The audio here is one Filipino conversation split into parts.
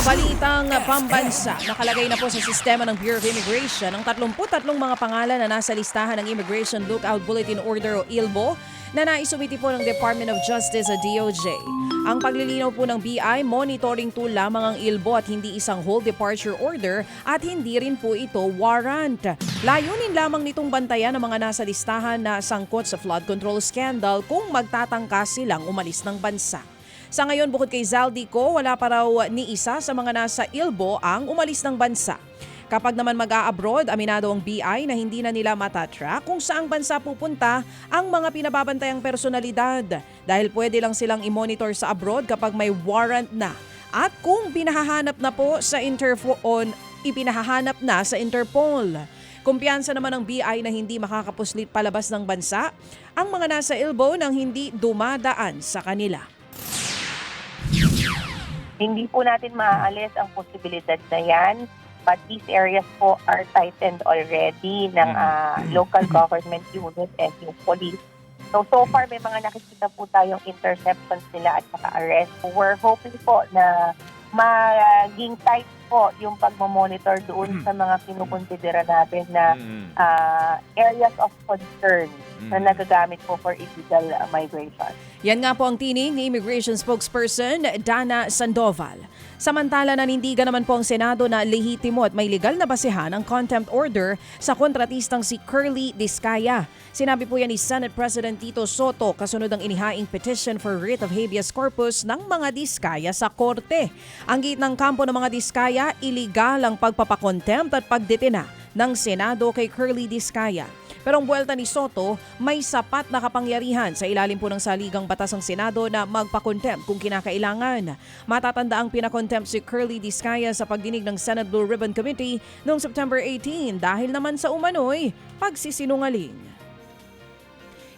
Balitang pambansa, nakalagay na po sa sistema ng Bureau of Immigration ang 33 mga pangalan na nasa listahan ng Immigration Lookout Bulletin Order o ILBO na naisumiti po ng Department of Justice sa DOJ. Ang paglilinaw po ng BI, monitoring tool lamang ang ILBO at hindi isang whole departure order at hindi rin po ito warrant. Layunin lamang nitong bantayan ang mga nasa listahan na sangkot sa flood control scandal kung magtatangka silang umalis ng bansa. Sa ngayon, bukod kay Zaldico, wala pa raw ni isa sa mga nasa ILBO ang umalis ng bansa. Kapag naman mag-a-abroad, aminado ang BI na hindi na nila matatrack kung saang bansa pupunta ang mga pinababantayang personalidad dahil pwede lang silang i-monitor sa abroad kapag may warrant na. At kung ipinahahanap na sa Interpol. Kumpiyansa naman ng BI na hindi makakapuslit palabas ng bansa ang mga nasa ILBO nang hindi dumadaan sa kanila. Hindi po natin maaalis ang posibilidad na yan, but these areas po are tightened already ng local government unit and yung police. So far may mga nakikita po tayong interceptions nila at saka arrest. We're hoping po na maging tight po yung pagmamonitor doon sa mga kinukonsidera natin na areas of concern na nagagamit po for illegal migration. Yan nga po ang tinig ni Immigration Spokesperson Dana Sandoval. Samantala nanindigan naman po ang Senado na lehitimo at may legal na basehan ang contempt order sa kontratistang si Curly Discaya. Sinabi po yan ni Senate President Tito Soto kasunod ang inihaing petition for writ of habeas corpus ng mga Discaya sa korte. Ang gitnang kampo ng mga Discaya, iligal ang pagpapakontempt at pagdetina ng Senado kay Curly Discaya. Pero ang buwelta ni Soto, may sapat na kapangyarihan sa ilalim po ng saligang batas ng Senado na magpakontempt kung kinakailangan. Matatanda ang pinakontempt si Curly Discaya sa pagdinig ng Senate Blue Ribbon Committee noong September 18 dahil naman sa umano'y pagsisinungaling.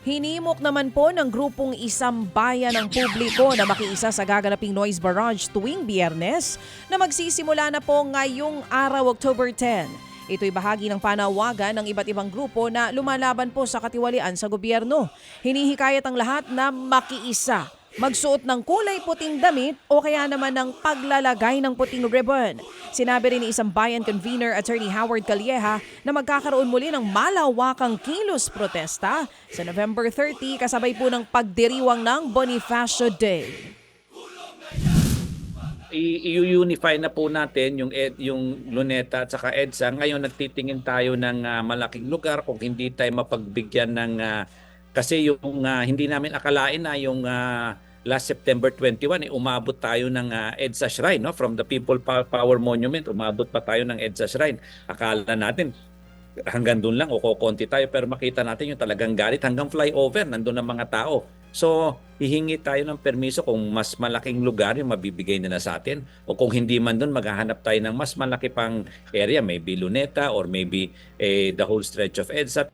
Hinimok naman po ng grupong Isang Bayan ng publiko na makiisa sa gaganaping noise barrage tuwing Biyernes na magsisimula na po ngayong araw October 10. Ito'y bahagi ng panawagan ng iba't ibang grupo na lumalaban po sa katiwalian sa gobyerno. Hinihikayat ang lahat na makiisa, magsuot ng kulay puting damit o kaya naman ng paglalagay ng puting ribbon. Sinabi rin ni Isang Bayan Convener Attorney Howard Calleja na magkakaroon muli ng malawakang kilos protesta sa November 30 kasabay po ng pagdiriwang ng Bonifacio Day. I-unify na po natin yung Luneta at saka EDSA. Ngayon nagtitingin tayo ng malaking lugar kung hindi tayo mapagbigyan ng kasi yung hindi namin akalain na yung last September 21 umabot tayo ng EDSA Shrine, no? From the People Power Monument umabot pa tayo ng EDSA Shrine. Akala natin hanggang doon lang o kokonti tayo pero makita natin yung talagang galit hanggang flyover nandun ang mga tao. So, hihingi tayo ng permiso kung mas malaking lugar yung mabibigay nila sa atin o kung hindi man doon maghahanap tayo ng mas malaki pang area, maybe Luneta or maybe the whole stretch of EDSA.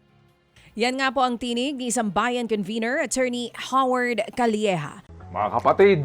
Yan nga po ang tinig ni Isang Bayan Convener Attorney Howard Calleja. Mga kapatid,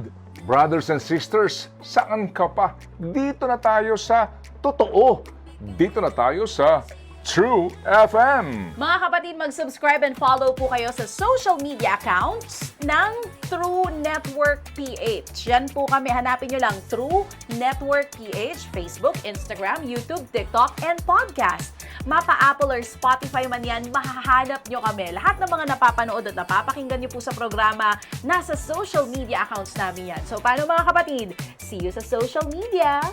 brothers and sisters, saan ka pa? Dito na tayo sa totoo. Dito na tayo sa True FM. Mga kapatid, mag-subscribe and follow po kayo sa social media accounts ng True Network PH. Yan po kami. Hanapin nyo lang True Network PH, Facebook, Instagram, YouTube, TikTok, and podcast. Mapa Apple or Spotify man yan, mahahanap nyo kami. Lahat ng mga napapanood at napapakinggan nyo po sa programa, nasa social media accounts namin yan. So, paano mga kapatid? See you sa social media!